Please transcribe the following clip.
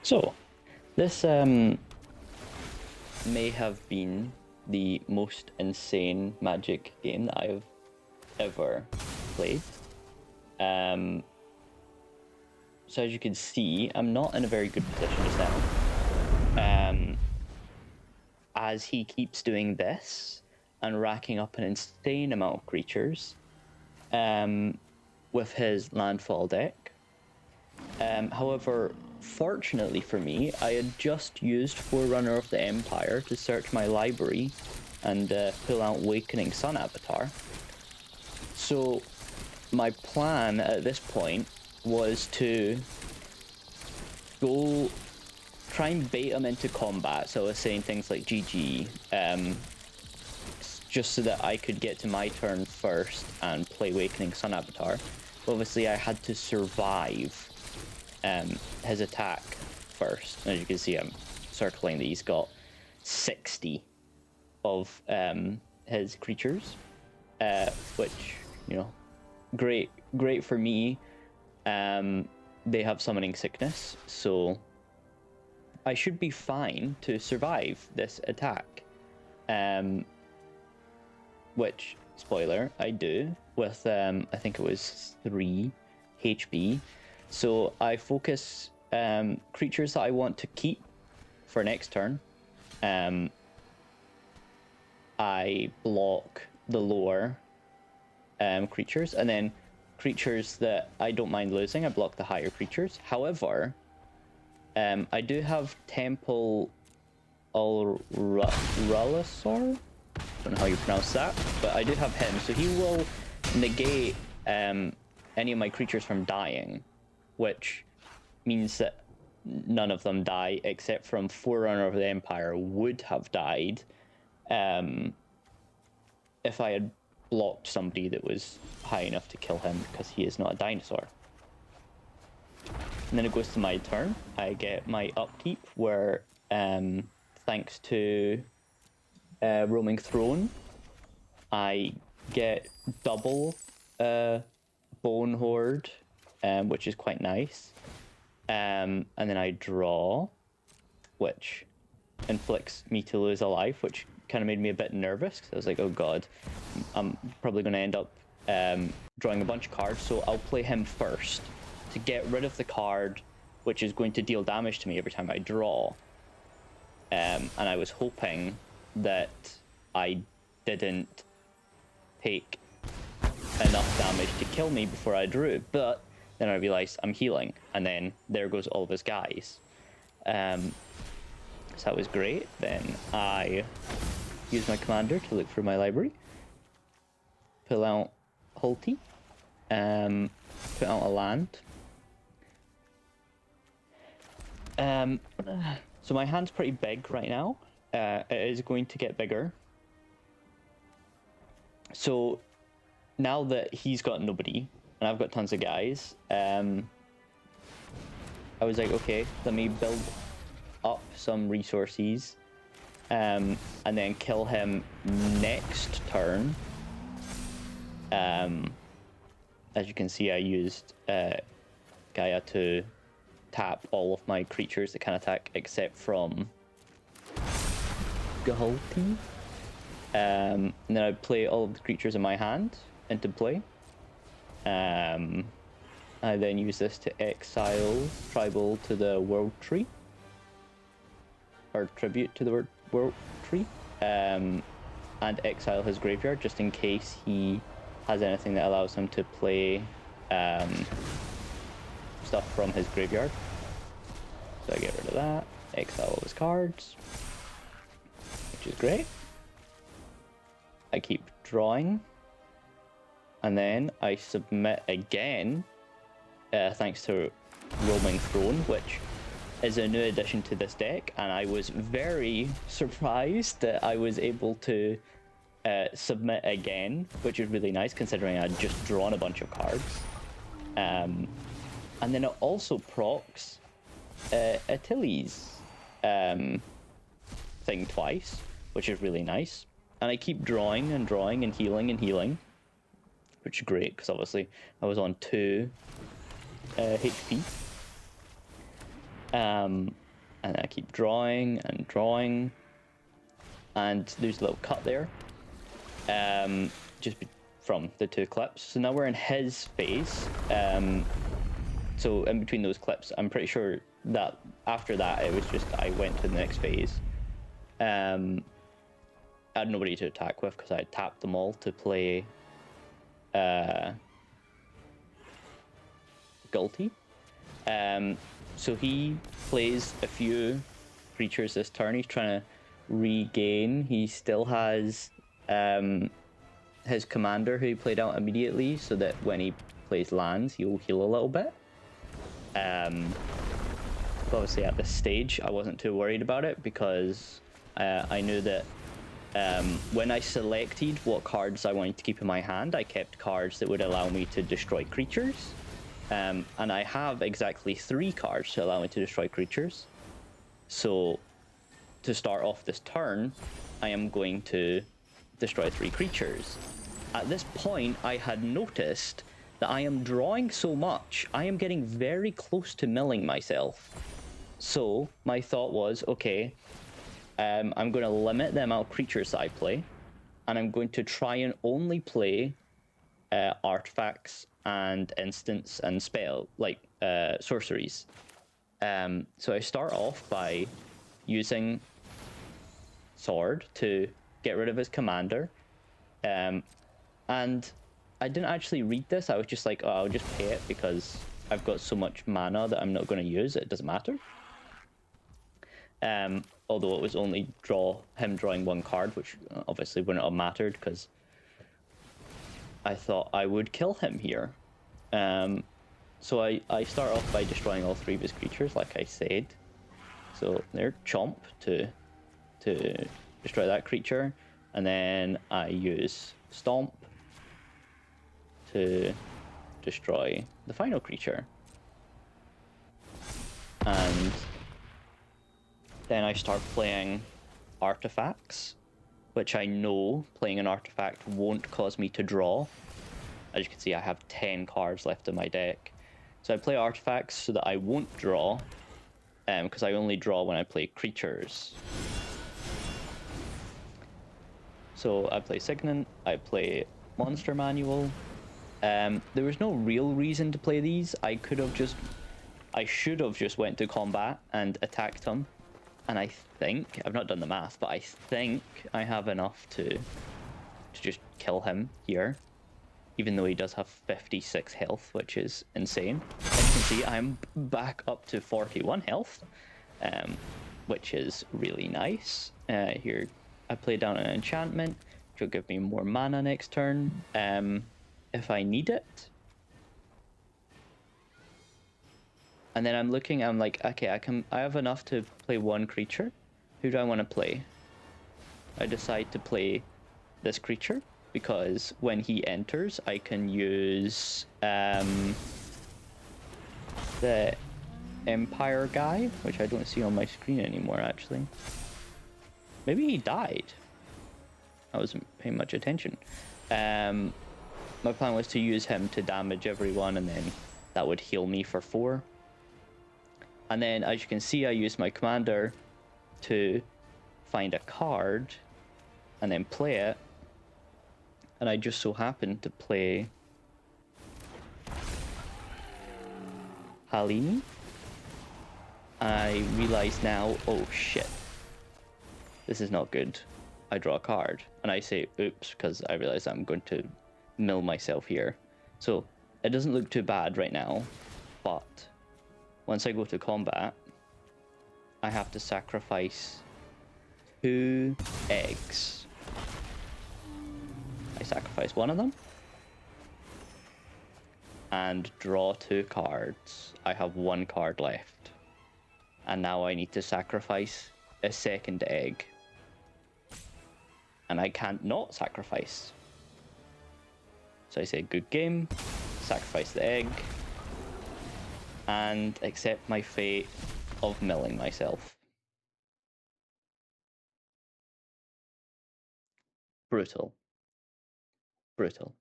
So, this may have been the most insane Magic game that I've ever played. So as you can see, I'm not in a very good position just now. As he keeps doing this and racking up an insane amount of creatures with his landfall deck. However, fortunately for me, I had just used Forerunner of the Empire to search my library and pull out Awakening Sun Avatar. So my plan at this point was to go try and bait him into combat. So I was saying things like GG, just so that I could get to my turn first and play Awakening Sun Avatar. But obviously I had to survive his attack first. As you can see, I'm circling that he's got 60 of his creatures, which, you know, great for me. They have summoning sickness, so I should be fine to survive this attack. Which, spoiler, I do with I think it was 3 HP. So I focus creatures that I want to keep for next turn. I block the lower creatures, and then creatures that I don't mind losing, I block the higher creatures. However, I do have Temple Ulralisor? Don't know how you pronounce that, but I do have him, so he will negate any of my creatures from dying, which means that none of them die, except from Forerunner of the Empire would have died if I had blocked somebody that was high enough to kill him, because he is not a dinosaur. And then it goes to my turn. I get my upkeep, where thanks to Roaming Throne, I get double Bone Horde, which is quite nice. And then I draw, which inflicts me to lose a life, which kind of made me a bit nervous, because I was like, oh god, I'm probably going to end up drawing a bunch of cards, so I'll play him first to get rid of the card which is going to deal damage to me every time I draw. And I was hoping that I didn't take enough damage to kill me before I drew, but then I realized I'm healing, and then there goes all of his guys. So that was great. Then I use my commander to look through my library, pull out Hulti, put out a land. So my hand's pretty big right now. It is going to get bigger. So now that he's got nobody and I've got tons of guys, I was like, okay, let me build up some resources and then kill him next turn. As you can see, I used Gaia to tap all of my creatures that can attack except from Gahulti. And then I play all of the creatures in my hand into play. I then use this to exile Tribal to the World Tree, or Tribute to the World Tree, and exile his graveyard just in case he has anything that allows him to play stuff from his graveyard. So I get rid of that, exile all his cards, which is great. I keep drawing, and then I submit again, thanks to Roaming Throne, which is a new addition to this deck, and I was very surprised that I was able to submit again, which is really nice considering I'd just drawn a bunch of cards. And then it also procs Achilles thing twice, which is really nice. And I keep drawing and drawing and healing, which is great, because obviously I was on 2 HP. And I keep drawing and drawing, and there's a little cut there, just from the two clips. So now we're in his phase. So in between those clips, I'm pretty sure that after that it was just I went to the next phase. I had nobody to attack with because I had tapped them all to play Gulti. So he plays a few creatures this turn. He's trying to regain. He still has his commander who he played out immediately, so that when he plays lands, he'll heal a little bit. Obviously at this stage, I wasn't too worried about it because I knew that when I selected what cards I wanted to keep in my hand, I kept cards that would allow me to destroy creatures. And I have exactly 3 cards to allow me to destroy creatures. So to start off this turn, I am going to destroy 3 creatures. At this point, I had noticed that I am drawing so much, I am getting very close to milling myself. So my thought was, okay, I'm going to limit the amount of creatures that I play, and I'm going to try and only play artifacts and instants and sorceries. So I start off by using Sword to get rid of his commander, and I didn't actually read this. I was just like, oh, I'll just pay it because I've got so much mana that I'm not going to use it doesn't matter. Although it was only him drawing 1 card, which obviously wouldn't have mattered because I thought I would kill him here. So I start off by destroying all 3 of his creatures, like I said. So they're Chomp to destroy that creature, and then I use Stomp to destroy the final creature. And then I start playing artifacts, which I know playing an artifact won't cause me to draw. As you can see, I have 10 cards left in my deck. So I play artifacts so that I won't draw, because I only draw when I play creatures. So I play Signet, I play Monster Manual. There was no real reason to play these. I should have just went to combat and attacked him. And I think, I've not done the math, but I think I have enough to just kill him here. Even though he does have 56 health, which is insane. As you can see, I'm back up to 41 health, which is really nice. Here, I play down an enchantment, which will give me more mana next turn, if I need it. And then I'm like, okay, I have enough to play 1 creature. Who do I want to play? I decide to play this creature, because when he enters, I can use the Empire guy, which I don't see on my screen anymore, actually. Maybe he died. I wasn't paying much attention. My plan was to use him to damage everyone, and then that would heal me for 4. And then, as you can see, I used my commander to find a card and then play it. And I just so happened to play Halini. I realize now, oh shit, this is not good. I draw a card and I say oops, because I realize I'm going to mill myself here. So it doesn't look too bad right now, but once I go to combat, I have to sacrifice 2 eggs. I sacrifice 1 of them and draw 2 cards. I have 1 card left, and now I need to sacrifice a 2nd egg, and I can't not sacrifice. So I say good game, sacrifice the egg, and accept my fate of milling myself. Brutal. Brutal.